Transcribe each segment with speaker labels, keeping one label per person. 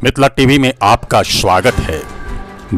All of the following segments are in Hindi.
Speaker 1: मिथिला टीवी में आपका स्वागत है।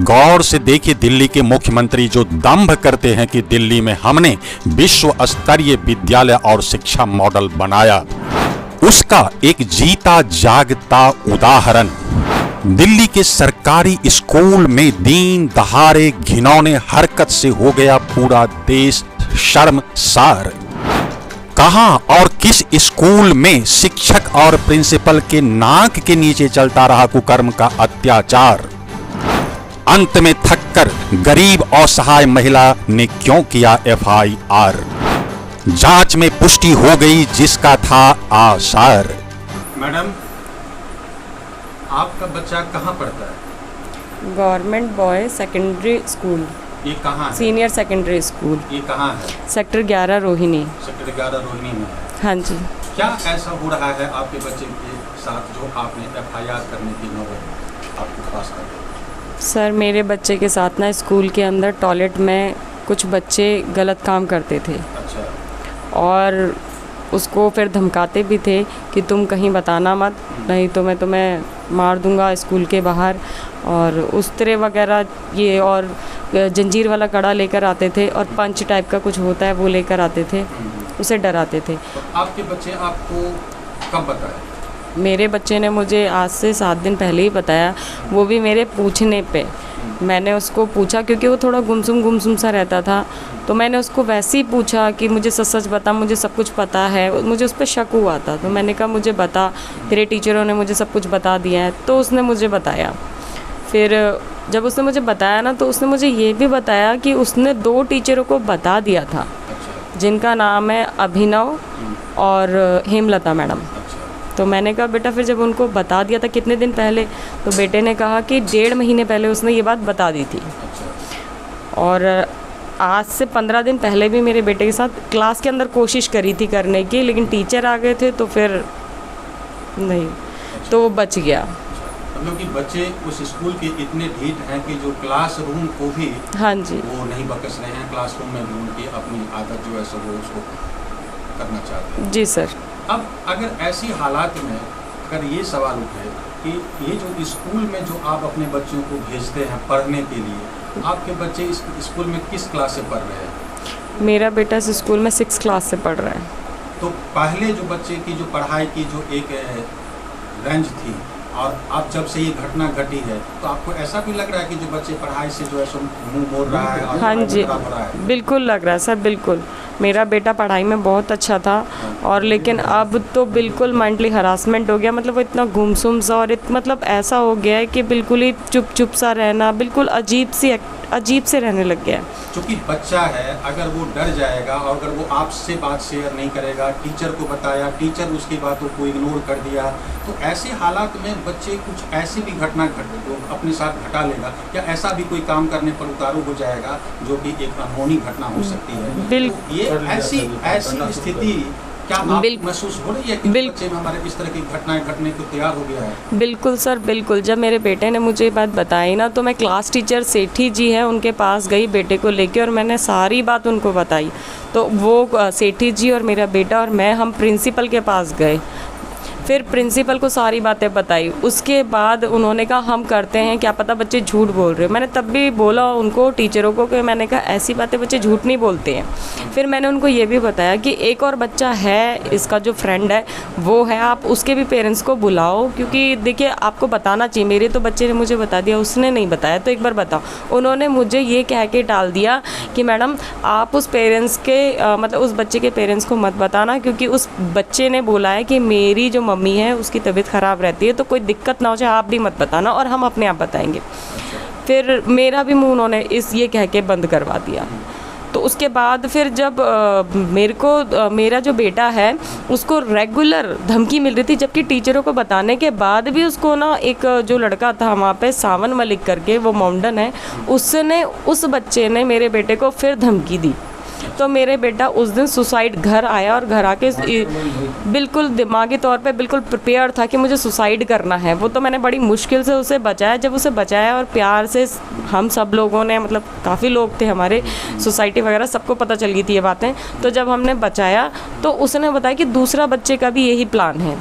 Speaker 1: गौर से देखिए, दिल्ली के मुख्यमंत्री जो दंभ करते हैं कि दिल्ली में हमने विश्व स्तरीय विद्यालय और शिक्षा मॉडल बनाया, उसका एक जीता जागता उदाहरण दिल्ली के सरकारी स्कूल में दिन दहाड़े घिनौने हरकत से हो गया पूरा देश शर्मसार। कहां और किस स्कूल में शिक्षक और प्रिंसिपल के नाक के नीचे चलता रहा कुकर्म का अत्याचार। अंत में थककर गरीब असहाय महिला ने क्यों किया FIR। जांच में पुष्टि हो गई जिसका था आसार।
Speaker 2: मैडम, आपका बच्चा कहाँ पढ़ता है?
Speaker 3: गवर्नमेंट बॉय सेकेंडरी स्कूल,
Speaker 2: ये कहाँ है?
Speaker 3: Senior secondary school.
Speaker 2: ये कहाँ है?
Speaker 3: सेक्टर 11 रोहिणी।
Speaker 2: सेक्टर 11 रोहिणी में है।
Speaker 3: हाँ जी।
Speaker 2: क्या ऐसा हो रहा है आपके बच्चे के साथ जो आपने FIR करने की नौबत आपके पास आ गई?
Speaker 3: सर, मेरे बच्चे के साथ ना स्कूल के अंदर टॉयलेट में कुछ बच्चे गलत काम करते थे।
Speaker 2: अच्छा।
Speaker 3: और उसको फिर धमकाते भी थे कि तुम कहीं बताना मत, नहीं तो मैं तुम्हें मार दूंगा स्कूल के बाहर। और उस्तरे वगैरह ये और जंजीर वाला कड़ा लेकर आते थे और पंच टाइप का कुछ होता है वो लेकर आते थे, उसे डराते थे।
Speaker 2: तो आपके बच्चे आपको कब बताए?
Speaker 3: मेरे बच्चे ने मुझे आज से 7 दिन पहले ही बताया, वो भी मेरे पूछने पे। मैंने उसको पूछा क्योंकि वो थोड़ा गुमसुम सा रहता था, तो मैंने उसको वैसे ही पूछा कि मुझे सच सच बता, मुझे सब कुछ पता है। मुझे उस पर शक हुआ था, तो मैंने कहा मुझे बता, तेरे टीचरों ने मुझे सब कुछ बता दिया है। तो उसने मुझे बताया। फिर जब उसने मुझे बताया ना, तो उसने मुझे ये भी बताया कि उसने 2 टीचरों को बता दिया था, जिनका नाम है अभिनव और हेमलता मैडम। तो मैंने कहा बेटा, फिर जब उनको बता दिया था कितने दिन पहले, तो बेटे ने कहा कि 1.5 महीने पहले उसने ये बात बता दी थी। और आज से 15 दिन पहले भी मेरे बेटे के साथ क्लास के अंदर कोशिश करी थी करने की, लेकिन टीचर आ गए थे तो फिर नहीं, तो वो बच गया।
Speaker 2: मतलब कि बच्चे उस स्कूल के इतने ढीठ हैं कि जो क्लासरूम को भी
Speaker 3: हाँ जी,
Speaker 2: वो नहीं बकस रहे हैं, क्लासरूम में भी उनकी अपनी आदत जो है सो वो उसको करना चाहते हैं।
Speaker 3: जी सर।
Speaker 2: अब अगर ऐसी हालात में अगर ये सवाल उठे कि ये जो स्कूल में जो आप अपने बच्चों को भेजते हैं पढ़ने के लिए, आपके बच्चे इस स्कूल में किस क्लास से पढ़ रहे हैं?
Speaker 3: मेरा बेटा इस स्कूल में 6th क्लास से पढ़ रहा है।
Speaker 2: तो पहले जो बच्चे की जो पढ़ाई की जो एक रेंज थी, और अब जब से ये घटना घटी है, तो आपको ऐसा भी लग रहा है कि जो बच्चे पढ़ाई से जो है सो मुंह मोड़ रहा है और
Speaker 3: हाँ जी,
Speaker 2: खराब हो रहा है?
Speaker 3: बिल्कुल लग रहा है सर, बिल्कुल। मेरा बेटा पढ़ाई में बहुत अच्छा था, और लेकिन अब तो बिल्कुल मेंटली हरासमेंट हो गया। मतलब वो इतना गुमसुम सा और मतलब ऐसा हो गया है कि बिल्कुल ही चुप सा रहना, बिल्कुल अजीब से रहने लग गया है।
Speaker 2: क्योंकि बच्चा है, अगर वो डर जाएगा और अगर वो आपसे बात शेयर नहीं करेगा, टीचर को बताया, टीचर उसकी बातों को इग्नोर कर दिया, तो ऐसे हालात में बच्चे कुछ ऐसी भी घटना अपने साथ घटा लेगा, या ऐसा भी कोई काम करने पर उतारू हो जाएगा जो कि एक अनहोनी घटना हो सकती है। तो ये ऐसी स्थिति क्या आप महसूस हो रही है कि बच्चे में हमारे इस तरह की घटनाएं घटने को तैयार हो गया है?
Speaker 3: बिल्कुल सर, बिल्कुल। जब मेरे बेटे ने मुझे ये बात बताई ना, तो मैं क्लास टीचर सेठी जी है उनके पास गई बेटे को लेके, और मैंने सारी बात उनको बताई। तो वो सेठी जी और मेरा बेटा और मैं, हम प्रिंसिपल के पास गए। फिर प्रिंसिपल को सारी बातें बताई। उसके बाद उन्होंने कहा हम करते हैं, क्या पता बच्चे झूठ बोल रहे हैं। मैंने तब भी बोला उनको, टीचरों को, कि मैंने कहा ऐसी बातें बच्चे झूठ नहीं बोलते हैं। फिर मैंने उनको ये भी बताया कि एक और बच्चा है, इसका जो फ्रेंड है वो है, आप उसके भी पेरेंट्स को बुलाओ, क्योंकि देखिए आपको बताना चाहिए। मेरे तो बच्चे ने मुझे बता दिया, उसने नहीं बताया, तो एक बार बताओ। उन्होंने मुझे ये कह के टाल दिया कि मैडम आप उस पेरेंट्स के मतलब उस बच्चे के पेरेंट्स को मत बताना, क्योंकि उस बच्चे ने बोला है कि मेरी जो मम्मी है उसकी तबीयत ख़राब रहती है, तो कोई दिक्कत ना हो जाए, आप भी मत बताना, और हम अपने आप बताएंगे। फिर मेरा भी मुंह उन्होंने ये कह के बंद करवा दिया। तो उसके बाद फिर जब मेरा जो बेटा है उसको रेगुलर धमकी मिल रही थी, जबकि टीचरों को बताने के बाद भी उसको ना, एक जो लड़का था वहाँ पे सावन मलिक करके, वो मॉडर्न है, उसने उस बच्चे ने मेरे बेटे को फिर धमकी दी। तो मेरे बेटा उस दिन सुसाइड घर आया, और घर आके बिल्कुल दिमागी तौर पे बिल्कुल प्रिपेयर था कि मुझे सुसाइड करना है। वो तो मैंने बड़ी मुश्किल से उसे बचाया। जब उसे बचाया और प्यार से हम सब लोगों ने, मतलब काफ़ी लोग थे हमारे सोसाइटी वगैरह, सबको पता चल गई थी ये बातें। तो जब हमने बचाया तो उसने बताया कि दूसरा बच्चे का भी यही प्लान है।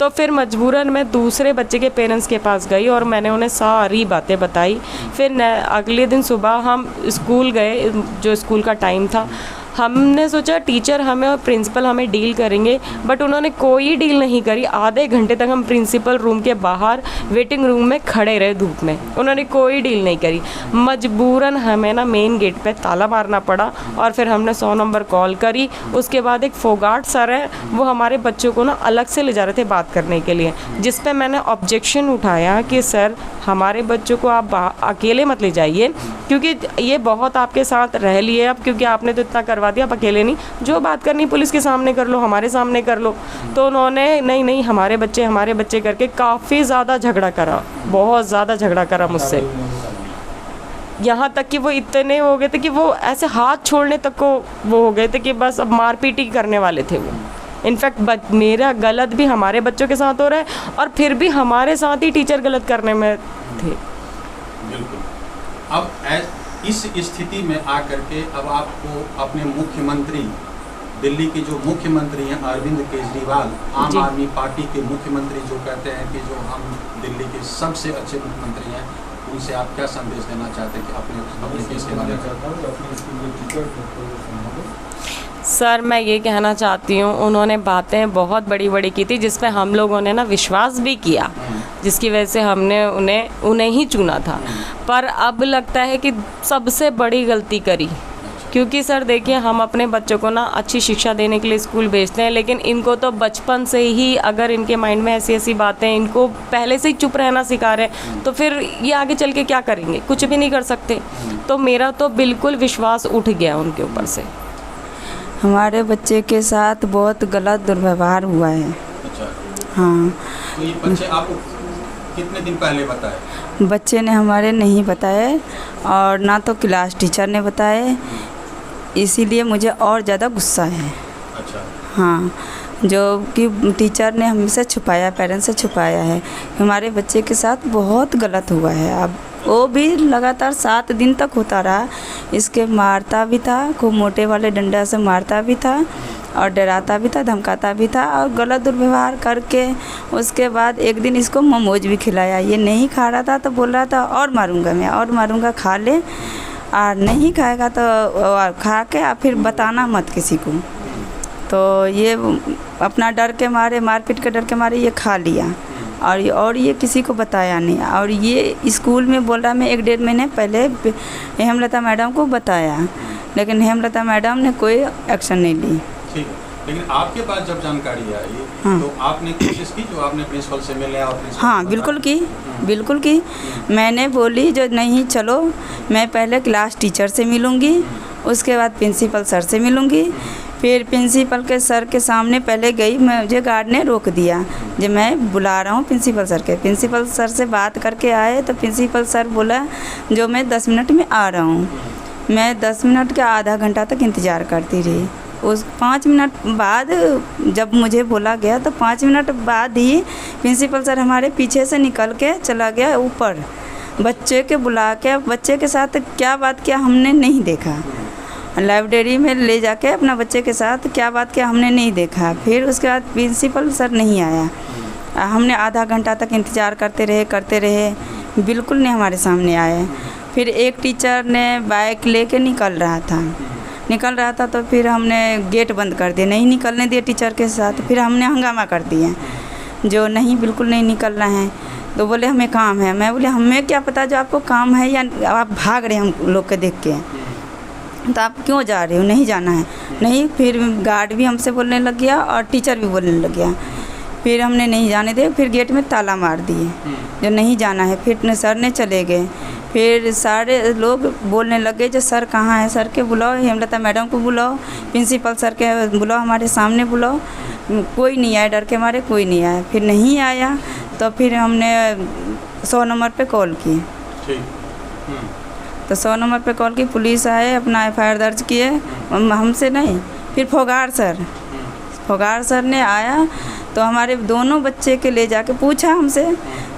Speaker 3: तो फिर मजबूरन मैं दूसरे बच्चे के पेरेंट्स के पास गई और मैंने उन्हें सारी बातें बताई। फिर अगले दिन सुबह हम स्कूल गए, जो स्कूल का टाइम था। हमने सोचा टीचर हमें और प्रिंसिपल हमें डील करेंगे, बट उन्होंने कोई डील नहीं करी। आधे घंटे तक हम प्रिंसिपल रूम के बाहर वेटिंग रूम में खड़े रहे धूप में, उन्होंने कोई डील नहीं करी। मजबूरन हमें ना मेन गेट पे ताला मारना पड़ा और फिर हमने 100 नंबर कॉल करी। उसके बाद एक फोगाट सर है, वो हमारे बच्चों को ना अलग से ले जा रहे थे बात करने के लिए, जिस पे मैंने ऑब्जेक्शन उठाया कि सर हमारे बच्चों को आप अकेले मत ले जाइए, क्योंकि ये बहुत आपके साथ रह लिए अब, क्योंकि आपने तो इतना करवा दिया, आप अकेले नहीं, जो बात करनी पुलिस के सामने कर लो, हमारे सामने कर लो। तो उन्होंने नहीं हमारे बच्चे करके काफ़ी ज़्यादा झगड़ा करा, बहुत ज़्यादा झगड़ा करा मुझसे। यहाँ तक कि वो इतने हो गए थे कि वो ऐसे हाथ छोड़ने तक को वो हो गए थे कि बस अब मारपीट ही करने वाले थे वो। इनफैक्ट मेरा गलत भी हमारे बच्चों के साथ हो रहा है और फिर भी हमारे साथ ही टीचर गलत करने में थे।
Speaker 2: बिल्कुल। अब इस स्थिति में आकर के अब आपको अपने मुख्यमंत्री, दिल्ली के जो मुख्यमंत्री हैं अरविंद केजरीवाल, आम आदमी पार्टी के मुख्यमंत्री, जो कहते हैं कि जो हम दिल्ली के सबसे अच्छे मुख्यमंत्री हैं, उनसे आप क्या संदेश देना चाहते हैं कि अपने केस के बारे में?
Speaker 3: सर मैं ये कहना चाहती हूँ, उन्होंने बातें बहुत बड़ी बड़ी की थी जिस पे हम लोगों ने ना विश्वास भी किया, जिसकी वजह से हमने उन्हें ही चुना था। पर अब लगता है कि सबसे बड़ी गलती करी, क्योंकि सर देखिए हम अपने बच्चों को ना अच्छी शिक्षा देने के लिए स्कूल भेजते हैं, लेकिन इनको तो बचपन से ही अगर इनके माइंड में ऐसी ऐसी बातें, इनको पहले से ही चुप रहना सिखा रहे हैं, तो फिर ये आगे चल के क्या करेंगे, कुछ भी नहीं कर सकते। तो मेरा तो बिल्कुल विश्वास उठ गया उनके ऊपर से।
Speaker 4: हमारे बच्चे के साथ बहुत गलत दुर्व्यवहार हुआ है।
Speaker 2: अच्छा।
Speaker 4: हाँ।
Speaker 2: तो ये बच्चे आपको कितने दिन पहले बताए?
Speaker 4: बच्चे ने हमारे नहीं बताए और ना तो क्लास टीचर ने बताए, इसीलिए मुझे और ज़्यादा गुस्सा है।
Speaker 2: अच्छा।
Speaker 4: हाँ, जो कि टीचर ने हमसे छुपाया, पेरेंट्स से छुपाया है। हमारे बच्चे के साथ बहुत गलत हुआ है। अब वो भी लगातार 7 दिन तक होता रहा। इसके मारता भी था, खूब मोटे वाले डंडा से मारता भी था और डराता भी था, धमकाता भी था और गलत दुर्व्यवहार करके उसके बाद एक दिन इसको मोमोज भी खिलाया। ये नहीं खा रहा था तो बोल रहा था और मारूंगा मैं, और मारूंगा, खा ले, और नहीं खाएगा तो खा के और फिर बताना मत किसी को। तो ये अपना डर के मारे, मारपीट के डर के मारे ये खा लिया और ये किसी को बताया नहीं। और ये स्कूल में बोल रहा, मैं 1-1.5 महीने पहले हेमलता मैडम को बताया, लेकिन हेमलता मैडम ने कोई एक्शन नहीं ली।
Speaker 2: ठीक है, लेकिन आपके पास जब जानकारी आई तो आपने कोशिश की, जो आपने प्रिंसिपल से मिले और प्रिंसिपल?
Speaker 4: हाँ, बिल्कुल की। मैंने बोली जो नहीं, चलो मैं पहले क्लास टीचर से मिलूँगी, उसके बाद प्रिंसिपल सर से मिलूँगी। फिर प्रिंसिपल के सर के सामने पहले गई, मुझे गार्ड ने रोक दिया जो मैं बुला रहा हूँ प्रिंसिपल सर के। प्रिंसिपल सर से बात करके आए तो प्रिंसिपल सर बोला जो मैं 10 मिनट में आ रहा हूँ। मैं 10 मिनट का आधा घंटा तक इंतज़ार करती रही। उस 5 मिनट बाद जब मुझे बोला गया तो 5 मिनट बाद ही प्रिंसिपल सर हमारे पीछे से निकल के चला गया ऊपर। बच्चे के बुला के बच्चे के साथ क्या बात किया हमने नहीं देखा। लाइब्रेरी में ले जाके अपना बच्चे के साथ क्या बात किया हमने नहीं देखा। फिर उसके बाद प्रिंसिपल सर नहीं आया। हमने आधा घंटा तक इंतज़ार करते रहे, बिल्कुल नहीं हमारे सामने आए। फिर एक टीचर ने बाइक लेके निकल रहा था तो फिर हमने गेट बंद कर दिया, नहीं निकलने दिए टीचर के साथ। फिर हमने हंगामा कर दिया जो नहीं, बिल्कुल नहीं निकलना है। तो बोले हमें काम है। मैं बोले हमें क्या पता जो आपको काम है या आप भाग रहे हैं हम लोग के देख के, तो आप क्यों जा रहे हो, नहीं जाना है। नहीं, फिर गार्ड भी हमसे बोलने लग गया और टीचर भी बोलने लग गया। फिर हमने नहीं जाने दिए, फिर गेट में ताला मार दिए जो नहीं जाना है। फिर सर ने चले गए। फिर सारे लोग बोलने लगे जो सर कहाँ है, सर के बुलाओ, हेमलता मैडम को बुलाओ, प्रिंसिपल सर के बुलाओ, हमारे सामने बुलाओ। कोई नहीं आया, डर के मारे कोई नहीं आया। फिर नहीं आया तो फिर हमने 100 नंबर पे कॉल की। तो 100 नंबर पे कॉल की, पुलिस आए, अपना FIR दर्ज किए, हमसे नहीं। फिर फोगार सर ने आया तो हमारे दोनों बच्चे के ले जाके पूछा हमसे।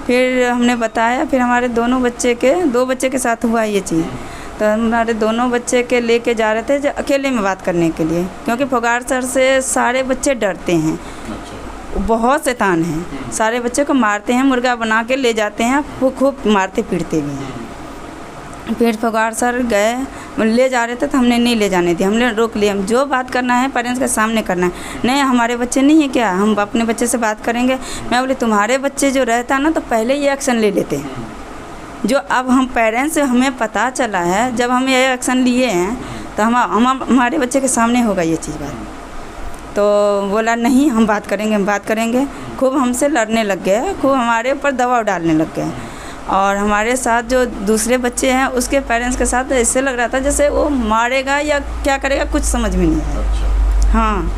Speaker 4: फिर हमने बताया। फिर हमारे दो बच्चे के साथ हुआ ये चीज़। तो हमारे दोनों बच्चे के लेके जा रहे थे जो अकेले में बात करने के लिए, क्योंकि फोगार सर से सारे बच्चे डरते हैं। बहुत शैतान हैं, सारे बच्चे को मारते हैं, मुर्गा बना के ले जाते हैं, खूब मारते पीटते भी हैं। फिर फोगाट सर गए, ले जा रहे थे तो हमने नहीं ले जाने दिया, हमने रोक लिया। जो बात करना है पेरेंट्स के सामने करना है। नहीं हमारे बच्चे नहीं है क्या, हम अपने बच्चे से बात करेंगे। मैं बोली तुम्हारे बच्चे जो रहता ना तो पहले ये एक्शन ले लेते हैं। जो अब हम पेरेंट्स हमें पता चला है, जब हम ये एक्शन लिए हैं तो हमारे बच्चे के सामने होगा ये चीज़ बात। तो बोला नहीं हम बात करेंगे। खूब हमसे लड़ने लग गए, खूब हमारे ऊपर दबाव डालने लग गए। और हमारे साथ जो दूसरे बच्चे हैं उसके पेरेंट्स के साथ ऐसे लग रहा था जैसे वो मारेगा या क्या करेगा, कुछ समझ में नहीं आया। हाँ,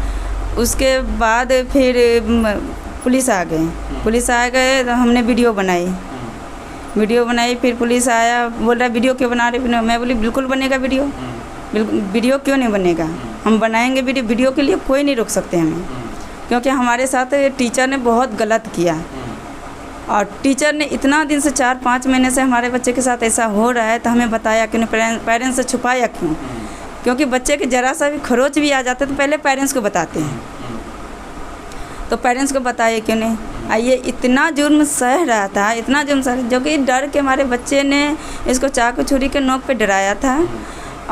Speaker 4: उसके बाद फिर पुलिस आ गए तो हमने वीडियो बनाई। फिर पुलिस आया, बोल रहा वीडियो क्यों बना रहे। मैं बोली बिल्कुल बनेगा वीडियो, बिल्कुल वीडियो क्यों नहीं बनेगा, हम बनाएंगे वीडियो के लिए कोई नहीं रोक सकते हमें। क्योंकि हमारे साथ टीचर ने बहुत गलत किया और टीचर ने इतना दिन से 4-5 महीने से हमारे बच्चे के साथ ऐसा हो रहा है तो हमें बताया क्यों, पेरेंट्स से छुपाया क्यों। क्योंकि बच्चे के ज़रा सा भी खरोच भी आ जाता है तो पहले पेरेंट्स को बताते हैं, तो पेरेंट्स को बताया क्यों नहीं। ये इतना जुर्म सह रहा था, जो कि डर के हमारे बच्चे ने इसको चाकू छुरी के नोक पे डराया था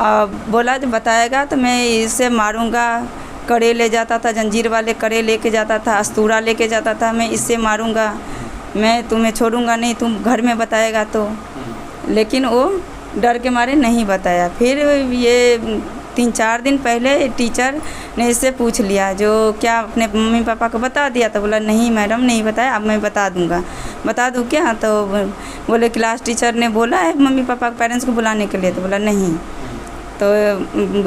Speaker 4: और बोला जो बताएगा तो मैं इसे मारूंगा। कड़े ले जाता था, जंजीर वाले कड़े लेके जाता था, अस्तूरा लेके जाता था, मैं इससे मारूंगा, मैं तुम्हें छोड़ूंगा नहीं, तुम घर में बताएगा तो। लेकिन वो डर के मारे नहीं बताया। फिर ये 3-4 दिन पहले टीचर ने इससे पूछ लिया जो क्या अपने मम्मी पापा को बता दिया, तो बोला नहीं मैडम नहीं बताया, अब मैं बता दूँ क्या। तो बोले क्लास टीचर ने बोला है मम्मी पापा पेरेंट्स को बुलाने के लिए, तो बोला नहीं। तो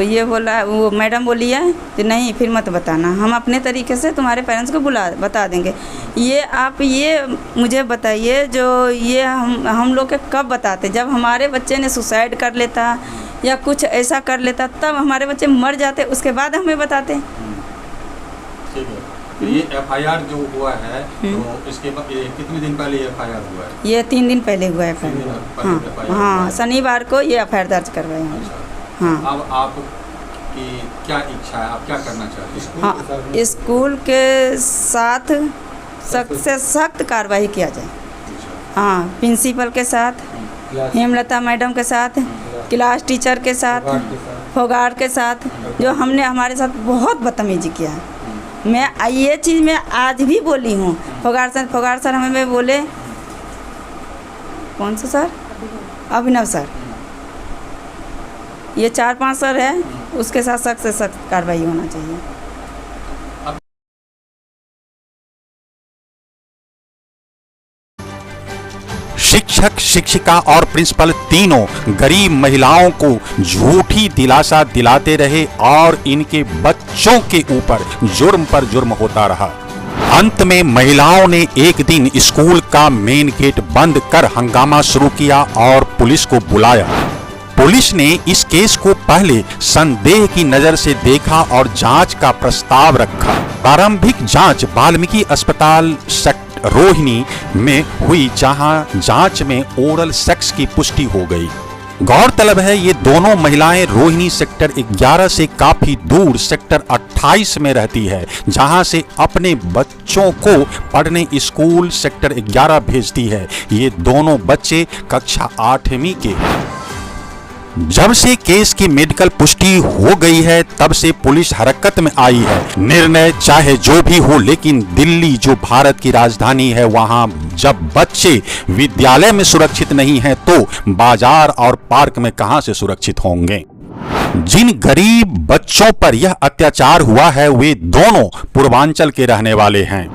Speaker 4: ये बोला, वो मैडम बोली है कि नहीं फिर मत बताना, हम अपने तरीके से तुम्हारे पेरेंट्स को बता देंगे। ये आप ये मुझे बताइए जो ये हम लोग के कब बताते, जब हमारे बच्चे ने सुसाइड कर लेता या कुछ ऐसा कर लेता तब हमारे बच्चे मर जाते, उसके बाद हमें बताते।
Speaker 2: ठीक है, तो ये एफआईआर जो हुआ है तो इसके बाद कितने दिन पहले एफआईआर हुआ है?
Speaker 4: ये 3 दिन पहले हुआ है। हाँ, शनिवार को ये एफआईआर दर्ज करवाए हैं। हाँ,
Speaker 2: अब आपकी क्या इच्छा है, आप क्या करना चाहते हैं?
Speaker 4: हाँ, स्कूल के साथ सख्त से सख्त कार्रवाई किया जाए। हाँ, प्रिंसिपल के साथ, हेमलता मैडम के साथ, क्लास टीचर के साथ, फोगाट के साथ, जो हमने हमारे साथ बहुत बदतमीजी किया है। मैं ये चीज़ मैं आज भी बोली हूँ। फोगाट सर हमें बोले, कौन सा सर? अभिनव सर। ये 4-5 सर है, उसके साथ सख्त से सख्त कार्रवाई होना चाहिए।
Speaker 1: शिक्षक, शिक्षिका और प्रिंसिपल तीनों गरीब महिलाओं को झूठी दिलासा दिलाते रहे और इनके बच्चों के ऊपर जुर्म पर जुर्म होता रहा। अंत में महिलाओं ने एक दिन स्कूल का मेन गेट बंद कर हंगामा शुरू किया और पुलिस को बुलाया। पुलिस ने इस केस को पहले संदेह की नजर से देखा और जांच का प्रस्ताव रखा। प्रारंभिक जांच वाल्मीकि अस्पताल सेक्टर रोहिणी में हुई, जहां जांच में ओरल सेक्स की पुष्टि हो गई। गौरतलब है ये दोनों महिलाएं रोहिणी सेक्टर 11 से काफी दूर सेक्टर 28 में रहती है, जहां से अपने बच्चों को पढ़ने स्कूल सेक्टर 11 भेजती है। ये दोनों बच्चे कक्षा 8वीं के हैं। जब से केस की मेडिकल पुष्टि हो गई है तब से पुलिस हरकत में आई है। निर्णय चाहे जो भी हो, लेकिन दिल्ली जो भारत की राजधानी है, वहां जब बच्चे विद्यालय में सुरक्षित नहीं हैं तो बाजार और पार्क में कहां से सुरक्षित होंगे। जिन गरीब बच्चों पर यह अत्याचार हुआ है वे दोनों पूर्वांचल के रहने वाले हैं।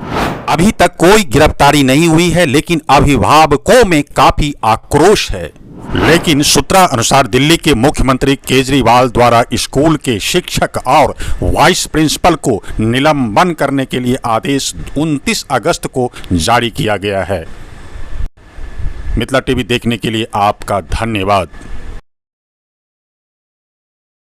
Speaker 1: अभी तक कोई गिरफ्तारी नहीं हुई है, लेकिन अभिभावकों में काफी आक्रोश है। लेकिन सूत्रानुसार दिल्ली के मुख्यमंत्री केजरीवाल द्वारा स्कूल के शिक्षक और वाइस प्रिंसिपल को निलंबन करने के लिए आदेश 29 अगस्त को जारी किया गया है। मिथिला टीवी देखने के लिए आपका धन्यवाद।